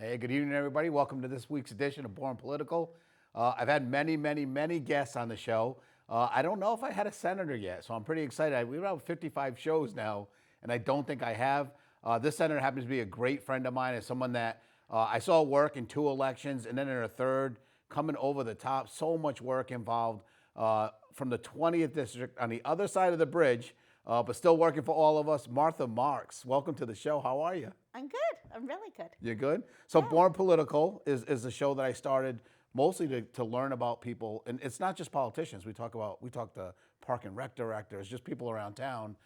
Hey, good evening, everybody. Welcome to this week's edition of Born Political. I've had many guests on the show. I don't know if I had a senator yet, so I'm pretty excited. We've had 55 shows now, and I don't think I have. This senator happens to be a great friend of mine. It's someone that I saw work in 2 elections, and then in a third, coming over the top. So much work involved from the 20th district on the other side of the bridge, but still working for all of us. Martha Marx, welcome to the show. How are you? I'm good. I'm really good. You're good? So Yeah. Born Political is a show that I started mostly to learn about people. And it's not just politicians. We talk to park and rec directors, just people around town.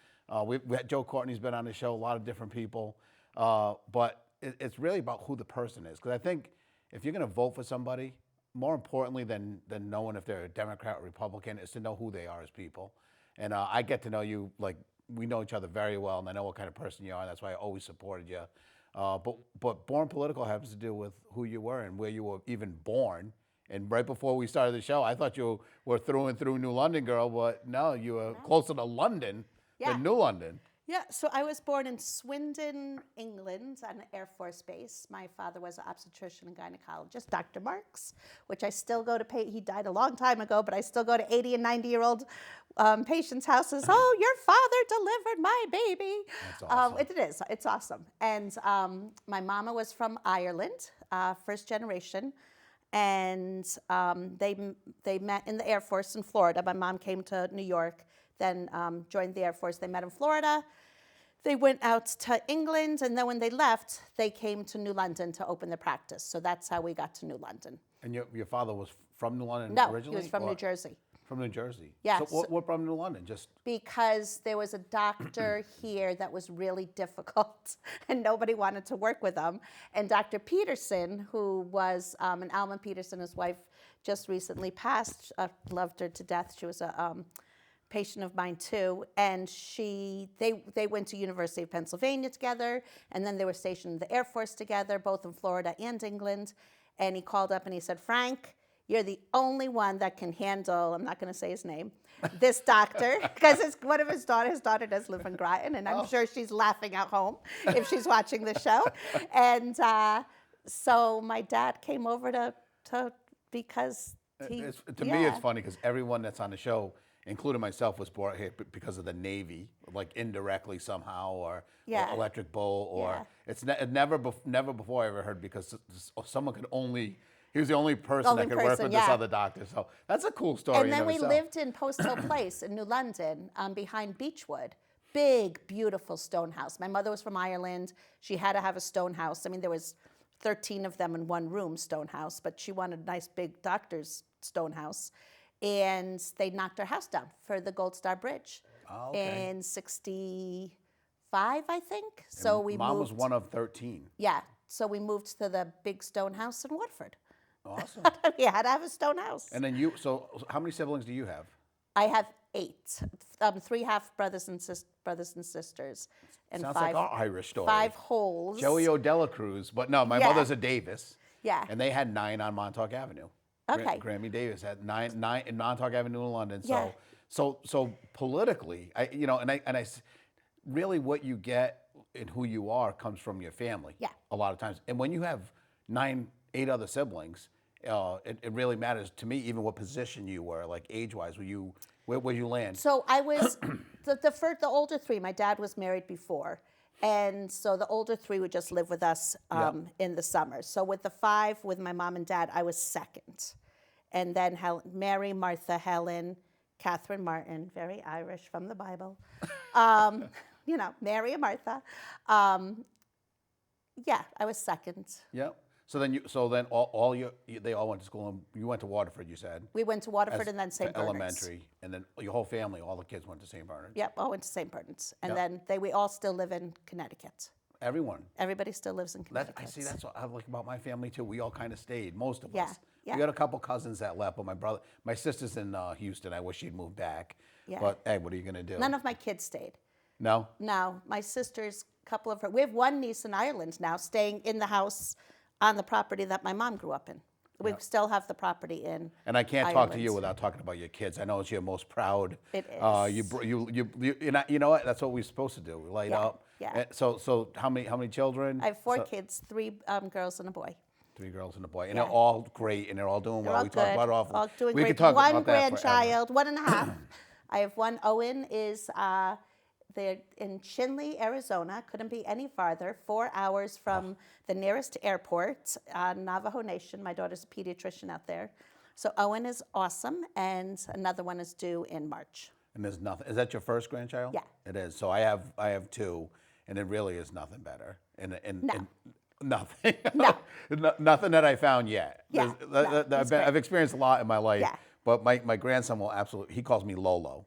We had Joe Courtney's been on the show, a lot of different people. But it's really about who the person is. Because I think if you're going to vote for somebody, more importantly than knowing if they're a Democrat or Republican, is to know who they are as people. And I get to know you, like, we know each other very well, and I know what kind of person you are, and that's why I always supported you. But Born Political has to do with who you were and where you were even born. And right before we started the show, I thought you were through and through New London girl, but no, you were closer to London than New London. Yeah, so I was born in Swindon, England, on an Air Force base. My father was an obstetrician and gynecologist, Dr. Marx, which I still go to pay. He died a long time ago, but I still go to 80 and 90-year-old patients' houses. Oh, your father delivered my baby. That's awesome. It is. It's awesome. And my mama was from Ireland, first generation. And they met in the Air Force in Florida. My mom came to New York, then joined the Air Force. They met in Florida. They went out to England, and then when they left, they came to New London to open their practice. So that's how we got to New London. And your father was from New London originally? No, he was from New Jersey. From New Jersey? Yes. So what from New London? Just because there was a doctor here that was really difficult, and nobody wanted to work with him. And Dr. Peterson, who was, and Alma Peterson, his wife, just recently passed. I loved her to death. She was a patient of mine too, and they went to University of Pennsylvania together, and then they were stationed in the Air Force together, both in Florida and England. And he called up and he said, "Frank, you're the only one that can handle," I'm not going to say his name, "this doctor," because one of his daughter does live in Groton, and I'm sure she's laughing at home if she's watching the show. And so my dad came over to because he, to me, it's funny because everyone that's on the show, including myself, was brought here because of the Navy, like indirectly somehow, or Electric Bowl, or it's never before I ever heard because someone could only. He was the only person that could work with this other doctor. So that's a cool story. And then we lived in Post Hill Place in New London, behind Beechwood. Big, beautiful stone house. My mother was from Ireland. She had to have a stone house. I mean, there was 13 of them in one room, stone house, but she wanted a nice big doctor's stone house. And they knocked our house down for the Gold Star Bridge in 65, I think. So we Mom moved. was one of 13. Yeah. So we moved to the big stone house in Watford. Awesome. We had to have a stone house. And then so how many siblings do you have? I have 8, 3 half brothers and sisters, and Sounds 5, like our Irish story. 5 holes. Joey O'Delacruz, but no, my mother's a Davis. Yeah. And they had 9 on Montauk Avenue. Okay. Grammy Davis had 9 in Montauk Avenue in London. Yeah. So politically, I really what you get and who you are comes from your family. Yeah. A lot of times, and when you have 8 other siblings, it really matters to me. Even what position you were, like age-wise, where you land. So I was the older 3. My dad was married before, and so the older 3 would just live with us in the summer. So with the 5, with my mom and dad, I was second, and then Mary, Martha, Helen, Catherine, Martin, very Irish from the Bible. Mary and Martha. Yeah, I was second. Yep. So then they all went to school, and you went to Waterford, you said. We went to Waterford and then St. Bernard's. Elementary, and then your whole family, all the kids went to St. Bernard's. Yep, all went to St. Bernard's. And then we all still live in Connecticut. Everyone. Everybody still lives in Connecticut. That's what I like about my family too. We all kind of stayed, most of us. Yeah. We got a couple cousins that left, but my sister's in Houston. I wish she'd moved back. Yeah. But hey, what are you gonna do? None of my kids stayed. No? No, my sister's couple of her. We have one niece in Ireland now, staying in the house on the property that my mom grew up in. We still have the property in And I can't Ireland. talk to you without talking about your kids. I know it's your most proud. It is. You know what? That's what we're supposed to do. We light up. Yeah. So how many children? I have four So, kids, three girls and a boy. 3 girls and a boy, and Yeah. they're all great, and they're all doing They're well. all We talked good, about it off. all doing We great. could talk One about that forever. grandchild, 1.5. I have one. Owen is they're in Chinle, Arizona. Couldn't be any farther. 4 hours from the nearest airport, Navajo Nation. My daughter's a pediatrician out there. So Owen is awesome, and another one is due in March. And there's nothing. Is that your first grandchild? Yeah. It is. So I have 2, and it really is nothing better. And No. and nothing. No. Nothing that I found yet. Yeah. It's I've great. experienced a lot in my life. Yeah. But my grandson will absolutely. He calls me Lolo,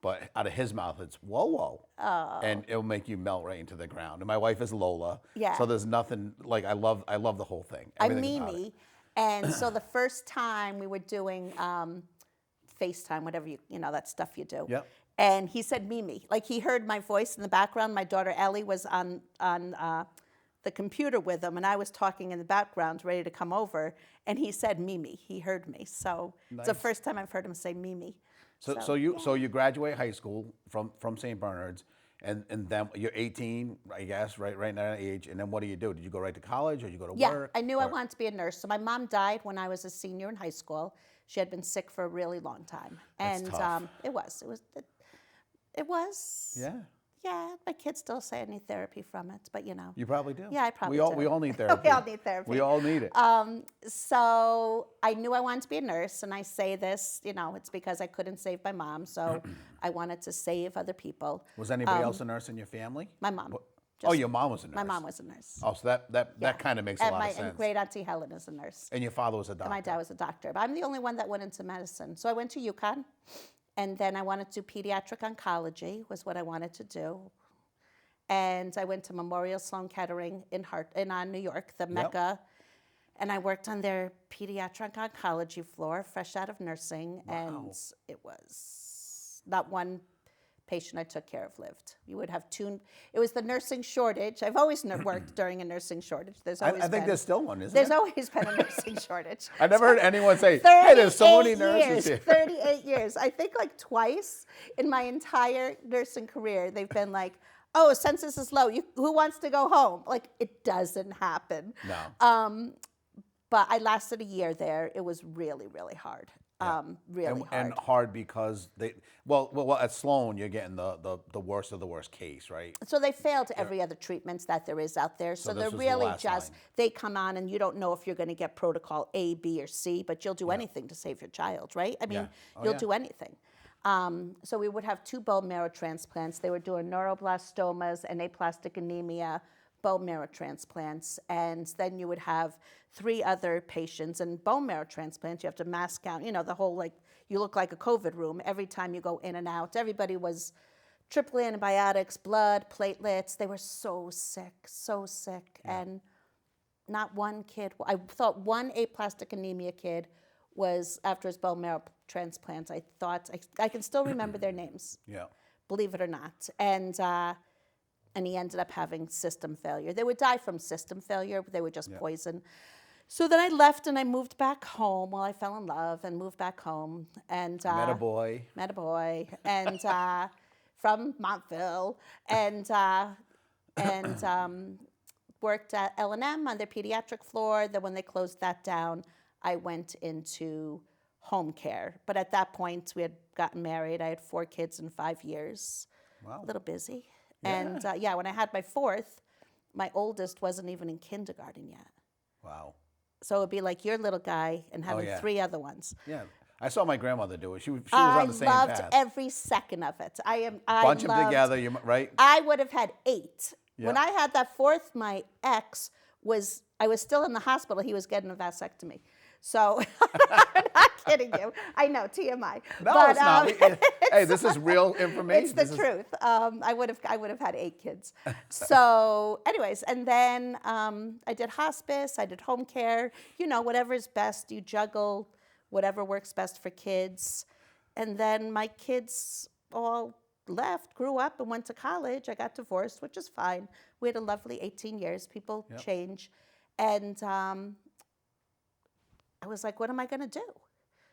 but out of his mouth it's whoa whoa. Oh. And it'll make you melt right into the ground. And my wife is Lola. Yeah. So there's nothing like I love the whole thing. I'm Everything about it. Mimi, and so the first time we were doing FaceTime, whatever you know that stuff you do. Yep. And he said Mimi, like he heard my voice in the background. My daughter Ellie was on the computer with him, and I was talking in the background, ready to come over, and he said Mimi. He heard me, so it's the Nice. first time I've heard him say Mimi. So you graduate high school from St. Bernard's, and then you're 18, I guess, right now that age. And then what do? Did you go right to college, or you go to Yeah, work? I knew I wanted to be a nurse. So my mom died when I was a senior in high school. She had been sick for a really long time, That's and tough. it was. Yeah. Yeah, my kids still say I need therapy from it, but you know. You probably do. Yeah, I probably We do. all need therapy. We all need therapy. We all need it. So I knew I wanted to be a nurse, and I say this, you know, it's because I couldn't save my mom, so I wanted to save other people. Was anybody else a nurse in your family? My mom. Oh, your mom was a nurse. My mom was a nurse. Oh, so that kind of makes a And lot my of sense. and great auntie Helen is a nurse. And your father was a doctor. And my dad was a doctor. But I'm the only one that went into medicine. So I went to UConn, and then I wanted to do pediatric oncology, was what I wanted to do. And I went to Memorial Sloan Kettering in New York, the Mecca. And I worked on their pediatric oncology floor, fresh out of nursing. Wow. And it was not one patient I took care of lived. You would have 2. It was the nursing shortage. I've always worked during a nursing shortage. There's always I think been. there's still one, isn't There's there? always been a nursing shortage. I never heard anyone say, "Hey, there's so many 38 nurses here." 38 years. I think like twice in my entire nursing career, they've been like, "Oh, census is low. Who wants to go home?" Like it doesn't happen. No. But I lasted a year there. It was really, really hard. Really hard. And hard because well at Sloan you're getting the worst of the worst case, right? So they failed every other treatments that there is out there. So this they're was the really last just, line. they come on and you don't know if you're going to get protocol A, B, or C, but you'll do anything to save your child, right? I mean, Yeah. Oh, you'll yeah. do anything. So we would have 2 bone marrow transplants. They were doing neuroblastomas and aplastic anemia bone marrow transplants. And then you would have 3 other patients. And bone marrow transplants, you have to mask out, you know, the whole like, you look like a COVID room every time you go in and out. Everybody was triple antibiotics, blood, platelets. They were so sick. And not one kid, I thought one aplastic anemia kid was, after his bone marrow transplant, I can still remember their names, Yeah. believe it or not. And he ended up having system failure. They would die from system failure, but they were just poison. So then I left and I moved back home. Well, I fell in love and moved back home. And Met a boy. and from Montville, and worked at L&M on their pediatric floor. Then when they closed that down, I went into home care. But at that point, we had gotten married. I had 4 kids in 5 years. Wow. A little busy. And when I had my 4th, my oldest wasn't even in kindergarten yet. Wow. So it would be like your little guy and having yeah. 3 other ones. Yeah. I saw my grandmother do it. She was on the same I loved path. every second of it. Bunch them together, right? I would have had 8. When Yeah. I had that 4th, my ex I was still in the hospital. He was getting a vasectomy. So I'm not kidding you. I know, TMI. No, but, it's not. Hey, this is real information. It's the truth. I would have had 8 kids. So, anyways, and then I did hospice. I did home care. You know, whatever is best. You juggle whatever works best for kids. And then my kids all left, grew up, and went to college. I got divorced, which is fine. We had a lovely 18 years. People change, and I was like, what am I going to do?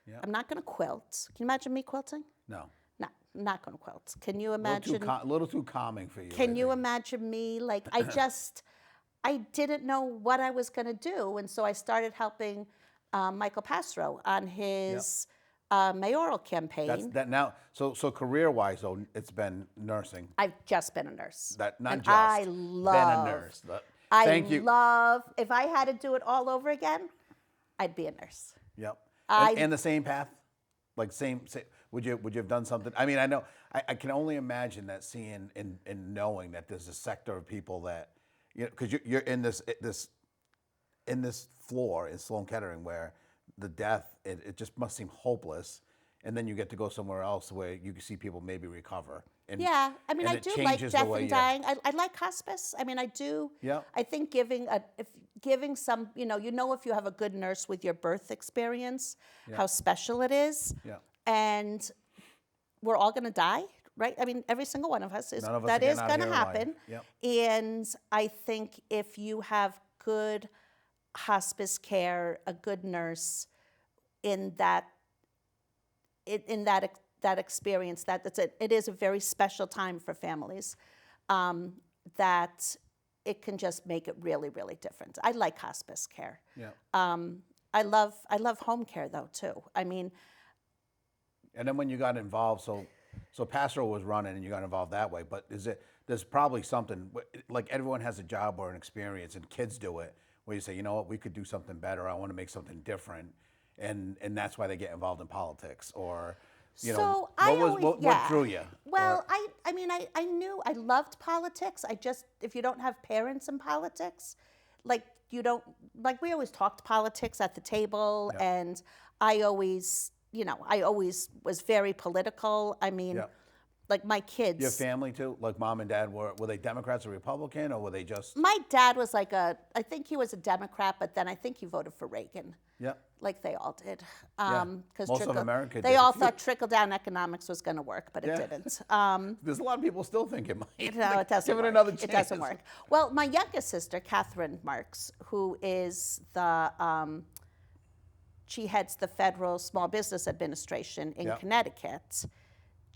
Yeah. I'm not going to quilt. Can you imagine me quilting? No. No, not going to quilt. Can you A imagine? little too calming for you. Can you imagine me? Like, I didn't know what I was going to do. And so I started helping Michael Passero on his mayoral campaign. That now. So career-wise, though, it's been nursing. I've just been a nurse. That not and just I been love, a nurse. I you. love, if I had to do it all over again, I'd be a nurse. Yep. And the same path, like same. Would you have done something? I mean, I know. I can only imagine that seeing and knowing that there's a sector of people that, because you're in this floor in Sloan Kettering where the death it just must seem hopeless, and then you get to go somewhere else where you can see people maybe recover. And, yeah, I mean, I do like death and dying. I like hospice. I mean, I do. Yeah. I think giving some, if you have a good nurse with your birth experience, how special it is. Yeah. And we're all going to die, right? I mean, every single one of us is. None of us that are is getting out going of to here alive. happen. Yep. And I think if you have good hospice care, a good nurse in that experience, it is a very special time for families, that it can just make it really, really different. I like hospice care. Yeah. I love home care though too. I mean. And then when you got involved, so Passero was running and you got involved that way. But there's probably something like everyone has a job or an experience, and kids do it where you say, you know what, we could do something better. I want to make something different, and that's why they get involved in politics or. What drew you? Well, I knew I loved politics. If you don't have parents in politics, like you don't, like we always talked politics at the table, and I always was very political. I mean, like my kids. Your family too? Like mom and dad, were they Democrats or Republican, or were they just? My dad was I think he was a Democrat, but then I think he voted for Reagan. Yeah. Like they all did. Because most of America they did. all thought trickle-down economics was going to work, but it didn't. There's a lot of people still think it might. No, it doesn't Give work. it another chance. It doesn't work. Well, my youngest sister, Catherine Marx, who is she heads the Federal Small Business Administration in Connecticut.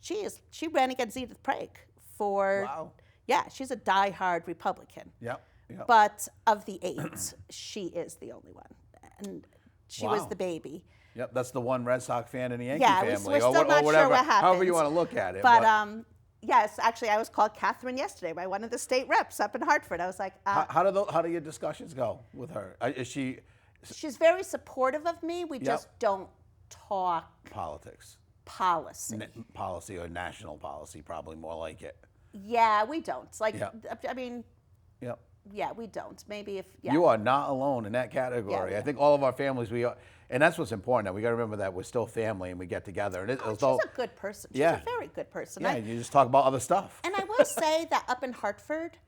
She ran against Edith Prague for. Wow. Yeah, she's a diehard Republican. Yep. But of the 8, she is the only one, and she was the baby. Yep, that's the one Red Sox fan in the Yankee Yeah, family, we're still not whatever, sure what happened. however you want to look at it. But yes, actually, I was called Catherine yesterday by one of the state reps up in Hartford. I was like, how do your discussions go with her? Is she? She's very supportive of me. We just don't talk Politics. Policy. Policy or national policy, probably more like it. Yeah, we don't. I mean. Yep. Yeah, we don't. Maybe if. Yeah. You are not alone in that category. Yeah. I think all of our families, we are, and that's what's important. Now we got to remember that we're still family and we get together. And she's a good person. She's a very good person. Yeah, you just talk about other stuff. And I will say that up in Hartford,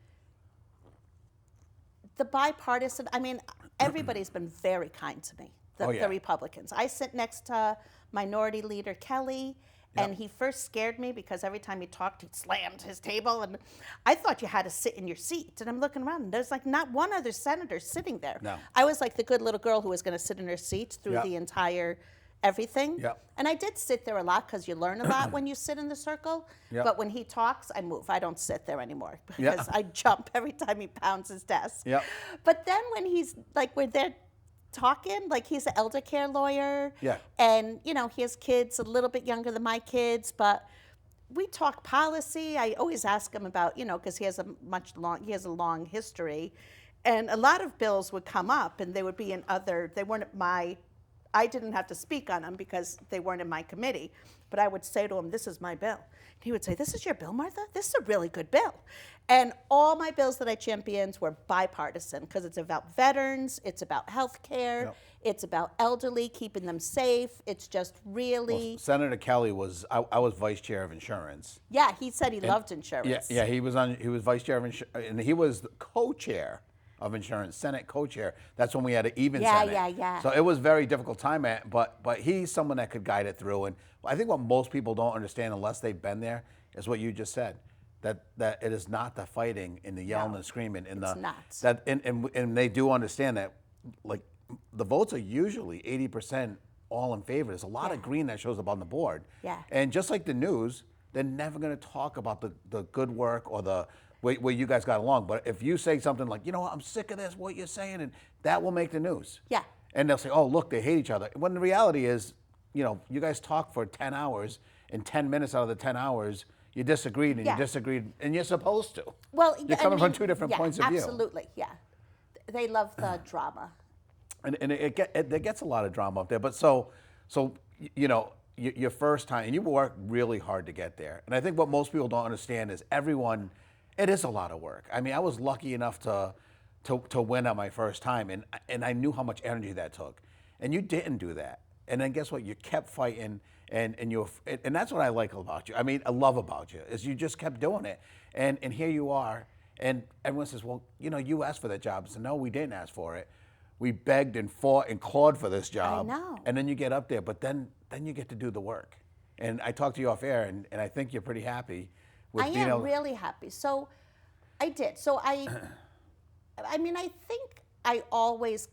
the bipartisan. I mean, everybody's been very kind to me. The Republicans. I sit next to Minority Leader Kelly. And he first scared me because every time he talked, he slammed his table. And I thought you had to sit in your seat. And I'm looking around, and there's like not one other senator sitting there. No. I was like the good little girl who was going to sit in her seat through the entire everything. Yep. And I did sit there a lot because you learn a lot when you sit in the circle. Yep. But when he talks, I move. I don't sit there anymore because I jump every time he pounds his desk. Yep. But then when he's like, we're there talking, like he's an elder care lawyer. Yeah. And, he has kids a little bit younger than my kids, but we talk policy. I always ask him about, because he has a long history. And a lot of bills would come up and they would be I didn't have to speak on them because they weren't in my committee, but I would say to him, this is my bill. He would say, this is your bill, Martha? This is a really good bill. And all my bills that I championed were bipartisan because it's about veterans, it's about health care, it's about elderly, keeping them safe. It's just really... Well, Senator Kelly was, I was vice chair of insurance. Yeah, he said he loved insurance. Yeah, he was vice chair of insurance, and he was the co-chair of insurance, Senate co-chair. That's when we had an even Senate. Yeah. So it was a very difficult time, but he's someone that could guide it through. And I think what most people don't understand unless they've been there is what you just said, that it is not the fighting and the yelling and screaming. It's not. And they do understand that, like, the votes are usually 80% all in favor. There's a lot of green that shows up on the board. Yeah. And just like the news, they're never going to talk about the good work or the where you guys got along. But if you say something like, you know what, I'm sick of this, what you're saying, and that will make the news. Yeah. And they'll say, oh, look, they hate each other. When the reality is, you know, you guys talk for 10 hours, and 10 minutes out of the 10 hours, you disagreed and Yeah. you disagreed, and you're supposed to. Well, You're coming from two different points of view. Absolutely, yeah. They love the drama. And there gets a lot of drama up there. But so you know, your first time, and you worked really hard to get there. And I think what most people don't understand is it is a lot of work. I mean, I was lucky enough to win on my first time, and I knew how much energy that took. And you didn't do that. And then guess what? You kept fighting, and that's what I like about you. I mean, I love about you is you just kept doing it. And here you are, and everyone says, well, you know, you asked for that job. I said, no, we didn't ask for it. We begged and fought and clawed for this job. I know. And then you get up there, but then you get to do the work. And I talked to you off air, and I think you're pretty happy with I being able. am really happy. So I did. So I mean, I think I always,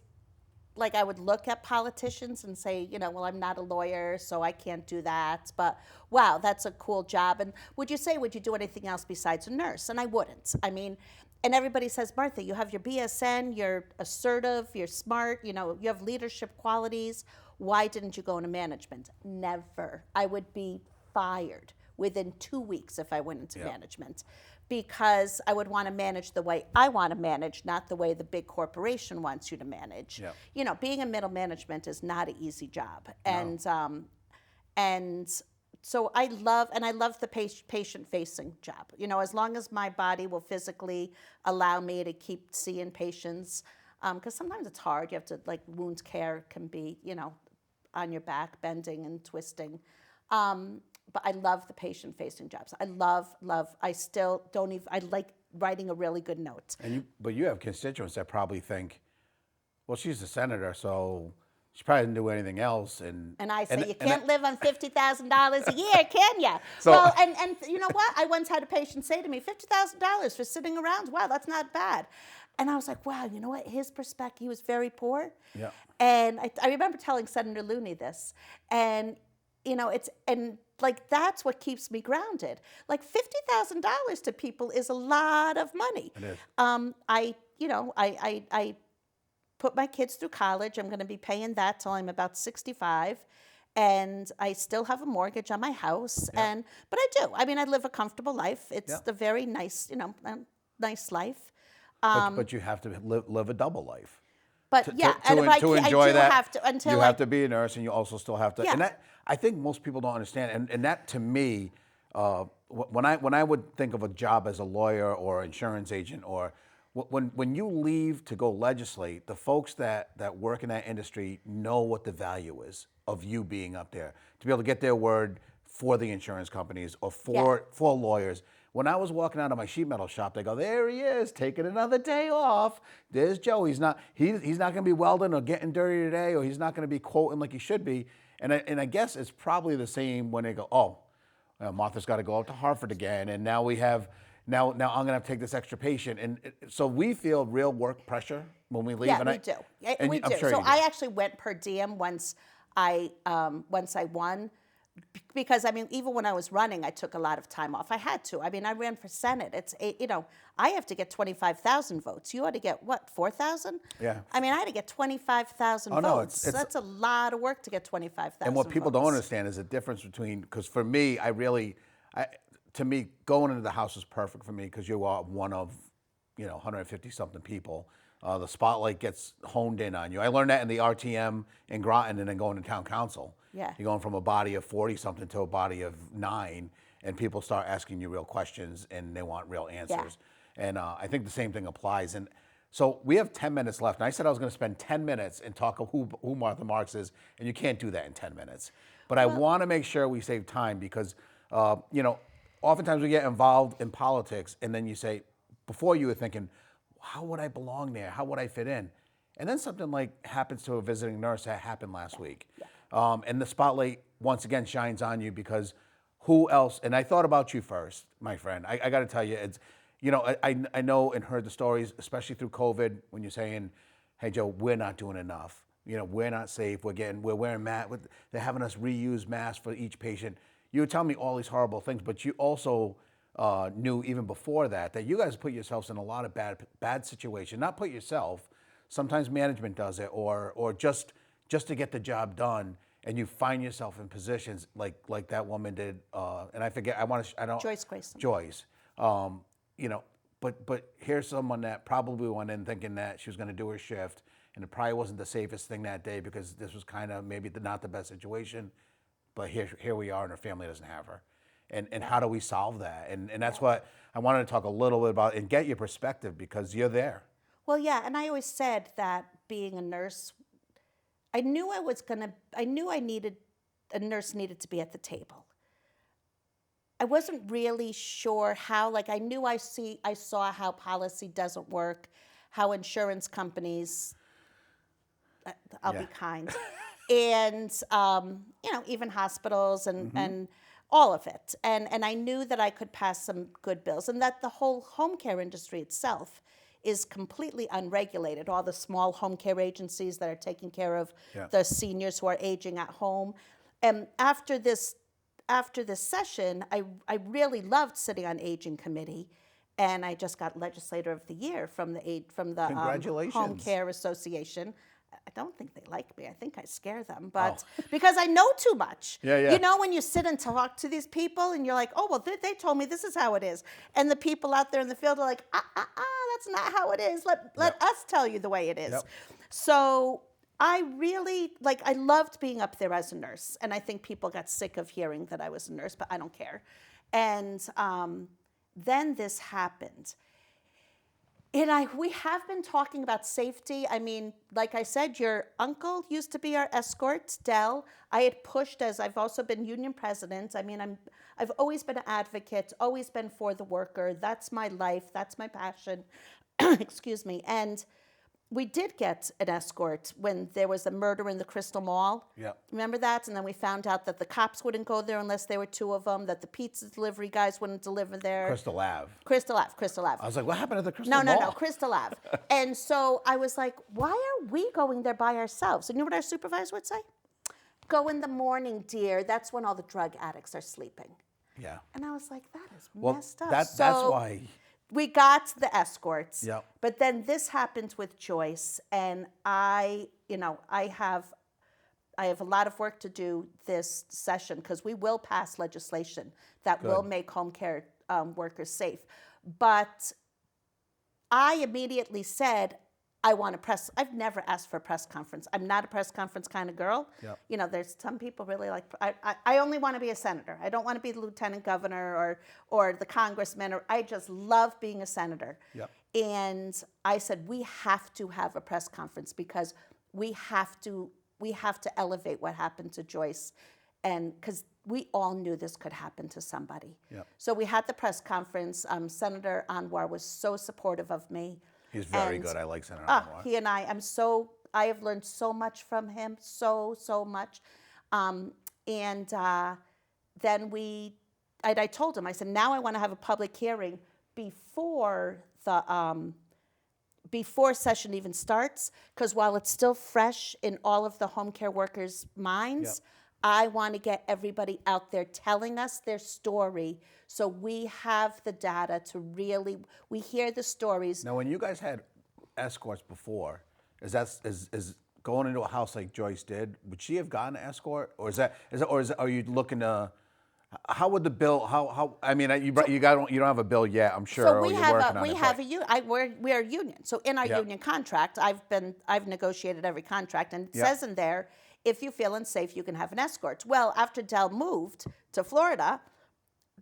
like, I would look at politicians and say, you know, well, I'm not a lawyer, so I can't do that. But wow, that's a cool job. And would you do anything else besides a nurse? And I wouldn't. I mean, and everybody says, Martha, you have your BSN, you're assertive, you're smart, you know, you have leadership qualities. Why didn't you go into management? Never. I would be fired within 2 weeks if I went into management, because I would want to manage the way I want to manage, not the way the big corporation wants you to manage. Yep. You know, being in middle management is not an easy job. No. And so I love the patient-facing job. You know, as long as my body will physically allow me to keep seeing patients, because sometimes it's hard. You have to, like, wound care can be, you know, on your back, bending and twisting. But I love the patient-facing jobs. I still don't even, I like writing a really good note. But you have constituents that probably think, well, she's a senator, so she probably didn't do anything else. And I say, you can't live on $50,000 a year, can you? So, well, and you know what? I once had a patient say to me, $50,000 for sitting around? Wow, that's not bad. And I was like, wow, you know what? His perspective, he was very poor. Yeah. And I remember telling Senator Looney this. And, you know, like, that's what keeps me grounded. Like, $50,000 to people is a lot of money. It is. I put my kids through college. I'm going to be paying that till I'm about 65. And I still have a mortgage on my house. Yeah. But I do. I mean, I live a comfortable life. It's Yeah. the very nice, nice life. But you have to live a double life. But To I enjoy do that, have to, until you have to be a nurse, and you also still have to. Yeah. And that, I think most people don't understand. And that, to me, when I would think of a job as a lawyer or insurance agent, or when you leave to go legislate, the folks that work in that industry know what the value is of you being up there, to be able to get their word for the insurance companies or for lawyers. When I was walking out of my sheet metal shop, they go, there he is, taking another day off. There's Joe. He's not going to be welding or getting dirty today, or he's not going to be quoting like he should be. And I guess it's probably the same when they go, oh, Martha's got to go out to Hartford again, and now we have now I'm going to have to take this extra patient. And so we feel real work pressure when we leave. Yeah, and we do. and We I'm do. sure So you do. I actually went per diem once I won, because I mean, even when I was running, I took a lot of time off. I had to. I mean, I ran for Senate. I have to get 25,000 votes. You ought to get what, 4,000? Yeah. I mean, I had to get 25,000 Oh, no, votes. That's a lot of work to get 25,000. And what people don't votes. understand is the difference between, because for me, to me, going into the House was perfect for me, because you are one of, 150 something people. The spotlight gets honed in on you. I learned that in the RTM in Groton, and then going to town council. Yeah. You're going from a body of 40 something to a body of 9, and people start asking you real questions, and they want real answers. And I think the same thing applies. And so we have 10 minutes left. And I said I was going to spend 10 minutes and talk of who Martha Marx is, and you can't do that in 10 minutes. But I want to make sure we save time, because, oftentimes we get involved in politics, and then you say, before you were thinking, how would I belong there? How would I fit in? And then something like happens to a visiting nurse that happened last week. And the spotlight once again shines on you, because who else? And I thought about you first, my friend. I got to tell you, it's, I know and heard the stories, especially through COVID, when you're saying, hey, Joe, we're not doing enough. We're not safe. We're wearing masks. They're having us reuse masks for each patient. you would tell me all these horrible things, but you also knew even before that you guys put yourselves in a lot of bad situations. Not put yourself. Sometimes management does it, or just to get the job done, and you find yourself in positions like that woman did. And I forget. I don't. Joyce Grayson. Joyce. You know, but here's someone that probably went in thinking that she was going to do her shift, and it probably wasn't the safest thing that day because this was kind of maybe not the best situation. But here we are, and her family doesn't have her. And how do we solve that? And that's what I wanted to talk a little bit about and get your perspective because you're there. Well, yeah, and I always said that being a nurse, I knew a nurse needed to be at the table. I wasn't really sure how, like I saw how policy doesn't work, how insurance companies, I'll be kind, and even hospitals and all of it. And I knew that I could pass some good bills and that the whole home care industry itself is completely unregulated. All the small home care agencies that are taking care of the seniors who are aging at home. And after this session, I really loved sitting on Aging Committee, and I just got Legislator of the Year from the Congratulations. Home Care Association. I don't think they like me. I think I scare them, but because I know too much. Yeah. You know, when you sit and talk to these people and you're like, oh, well, they told me this is how it is. And the people out there in the field are like, that's not how it is. Let us tell you the way it is. Yep. So I really, I loved being up there as a nurse. And I think people got sick of hearing that I was a nurse, but I don't care. And then this happened. And we have been talking about safety. I mean, like I said, your uncle used to be our escort, Dell. I had pushed, as I've also been union president. I mean, I've always been an advocate, always been for the worker. That's my life. That's my passion. Excuse me. And we did get an escort when there was a murder in the Crystal Mall. Yeah. Remember that? And then we found out that the cops wouldn't go there unless there were two of them, that the pizza delivery guys wouldn't deliver there. Crystal Ave. Crystal Ave. I was like, what happened at the Crystal Mall? No, Crystal Ave. And so I was like, why are we going there by ourselves? And you know what our supervisor would say? Go in the morning, dear. That's when all the drug addicts are sleeping. Yeah. And I was like, that is Well, messed up. that's why. We got the escorts. Yep. But then this happened with Joyce, and I have a lot of work to do this session because we will pass legislation that will make home care workers safe. But I immediately said, I've never asked for a press conference. I'm not a press conference kind of girl. Yep. You know, there's some people really like, I only want to be a senator. I don't want to be the lieutenant governor or the congressman. I just love being a senator. Yep. And I said, we have to have a press conference because we have to elevate what happened to Joyce. And because we all knew this could happen to somebody. Yep. So we had the press conference. Senator Anwar was so supportive of me. He's very good. I like Senator Anwar. He and I have learned so much from him, so much. Then I told him, I said, now I want to have a public hearing before session even starts, because while it's still fresh in all of the home care workers' minds, I want to get everybody out there telling us their story so we have the data to really, we hear the stories. Now, when you guys had escorts before, is going into a house like Joyce did, would she have gotten an escort? Or are you looking to, how would the bill, I mean, you don't have a bill yet, I'm sure. So we are a union. So in our union contract, I've negotiated every contract, and it says in there, if you feel unsafe, you can have an escort. Well, after Dell moved to Florida,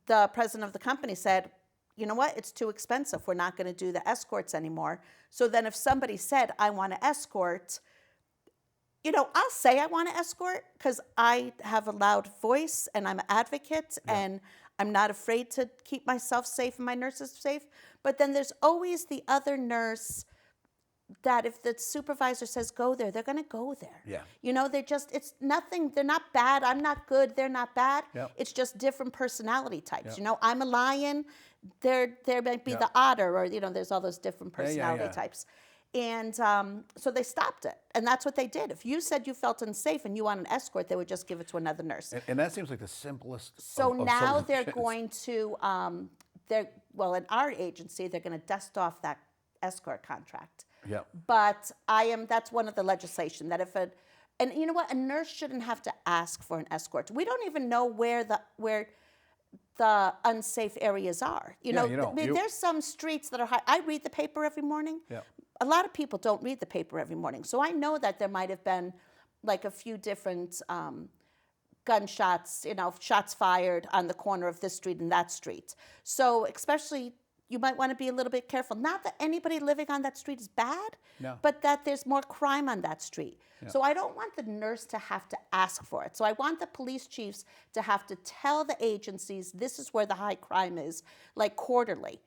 the president of the company said, you know what, it's too expensive. We're not going to do the escorts anymore. So then if somebody said, I want to escort, I'll say I want to escort because I have a loud voice and I'm an advocate and I'm not afraid to keep myself safe and my nurses safe. But then there's always the other nurse that if the supervisor says go there, they're going to go there. Yeah. It's nothing, they're not bad, I'm not good, they're not bad. Yep. It's just different personality types. Yep. I'm a lion, there might be the otter, or, there's all those different personality types. And so they stopped it. And that's what they did. If you said you felt unsafe and you want an escort, they would just give it to another nurse. And that seems like the simplest So of now they're solutions. going to, well, in our agency, they're going to dust off that escort contract. Yeah. But that's one of the legislation that and you know what, a nurse shouldn't have to ask for an escort. We don't even know where the unsafe areas are. You know, you don't. I mean, there's some streets that are high. I read the paper every morning. Yeah. A lot of people don't read the paper every morning. So I know that there might have been like a few different gunshots, shots fired on the corner of this street and that street. So especially, you might want to be a little bit careful. Not that anybody living on that street is bad, No. but that there's more crime on that street. Yeah. So I don't want the nurse to have to ask for it. So I want the police chiefs to have to tell the agencies, this is where the high crime is, like quarterly.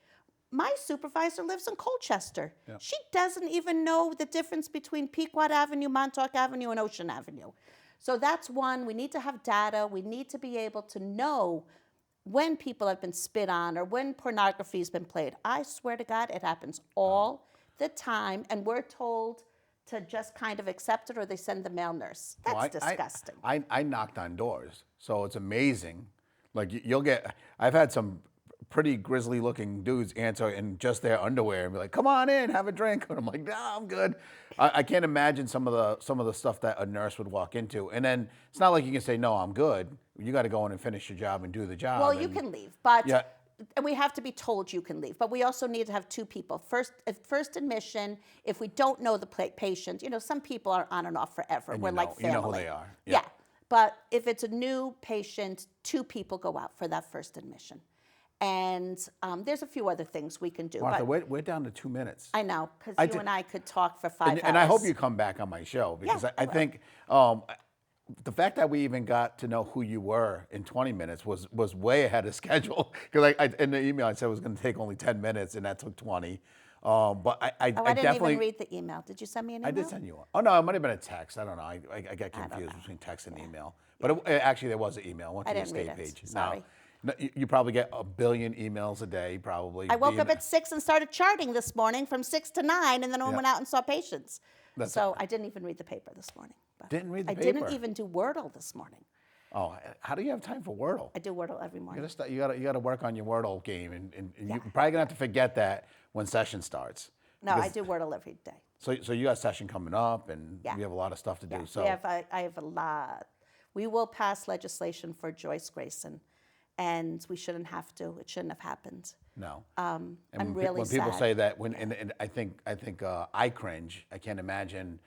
My supervisor lives in Colchester. Yeah. She doesn't even know the difference between Pequot Avenue, Montauk Avenue, and Ocean Avenue. So that's one. We need to have data. We need to be able to know when people have been spit on or when pornography has been played. I swear to God, it happens all the time, and we're told to just kind of accept it, or they send the male nurse. That's disgusting. I knocked on doors, so it's amazing. Like I've had some pretty grisly looking dudes answer in just their underwear and be like, "Come on in, have a drink." And I'm like, "No, I'm good." I can't imagine some of the stuff that a nurse would walk into. And then it's not like you can say, "No, I'm good." You got to go in and finish your job and do the job. Well, you can leave, but we have to be told you can leave. But we also need to have two people. First admission, if we don't know the patient, some people are on and off forever. We're like family. You know who they are. Yeah. But if it's a new patient, two people go out for that first admission. And there's a few other things we can do. Martha, we're down to 2 minutes. I know, because you and I could talk for 5 hours. And I hope you come back on my show, because I think the fact that we even got to know who you were in 20 minutes was way ahead of schedule. Because in the email I said it was going to take only 10 minutes, and that took 20. But I didn't definitely even read the email. Did you send me an email? I did send you one. Oh no, it might have been a text. I don't know. I get confused between text and email. But actually, there was an email. I went to the state page. Sorry. No, you probably get 1 billion emails a day, probably. I woke up at 6 and started charting this morning from 6 to 9, and then I went out and saw patients. I didn't even read the paper this morning. Didn't read the paper? I didn't even do Wordle this morning. Oh, how do you have time for Wordle? I do Wordle every morning. You got to work on your Wordle game, and you're probably gonna have to forget that when session starts. No, I do Wordle every day. So you got session coming up, and we have a lot of stuff to do. So I have a lot. We will pass legislation for Joyce Grayson, and we shouldn't have to. It shouldn't have happened. No. I'm when really sad. When people say that, and I think I cringe. I can't imagine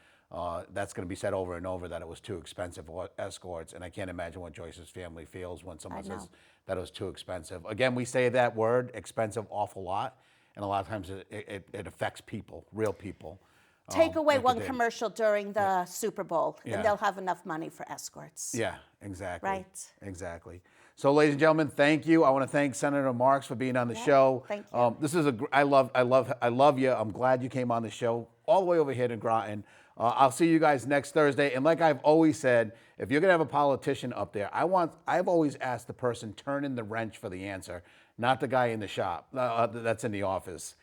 that's going to be said over and over that it was too expensive escorts, and I can't imagine what Joyce's family feels when someone says that it was too expensive. Again, we say that word expensive awful lot, and a lot of times it affects people, real people. Take away one commercial during the Super Bowl, and they'll have enough money for escorts. Yeah, exactly. Right. Exactly. So, ladies and gentlemen, thank you. I want to thank Senator Marx for being on the show. Thank you. This is I love you. I'm glad you came on the show all the way over here to Groton. I'll see you guys next Thursday. And like I've always said, if you're gonna have a politician up there, I've always asked the person turn in the wrench for the answer, not the guy in the shop that's in the office.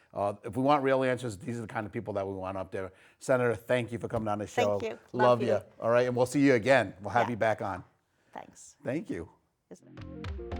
If we want real answers, these are the kind of people that we want up there. Senator, thank you for coming on the show. Thank you. Love you. All right, and we'll see you again. We'll have you back on. Thanks. Thank you. Isn't it?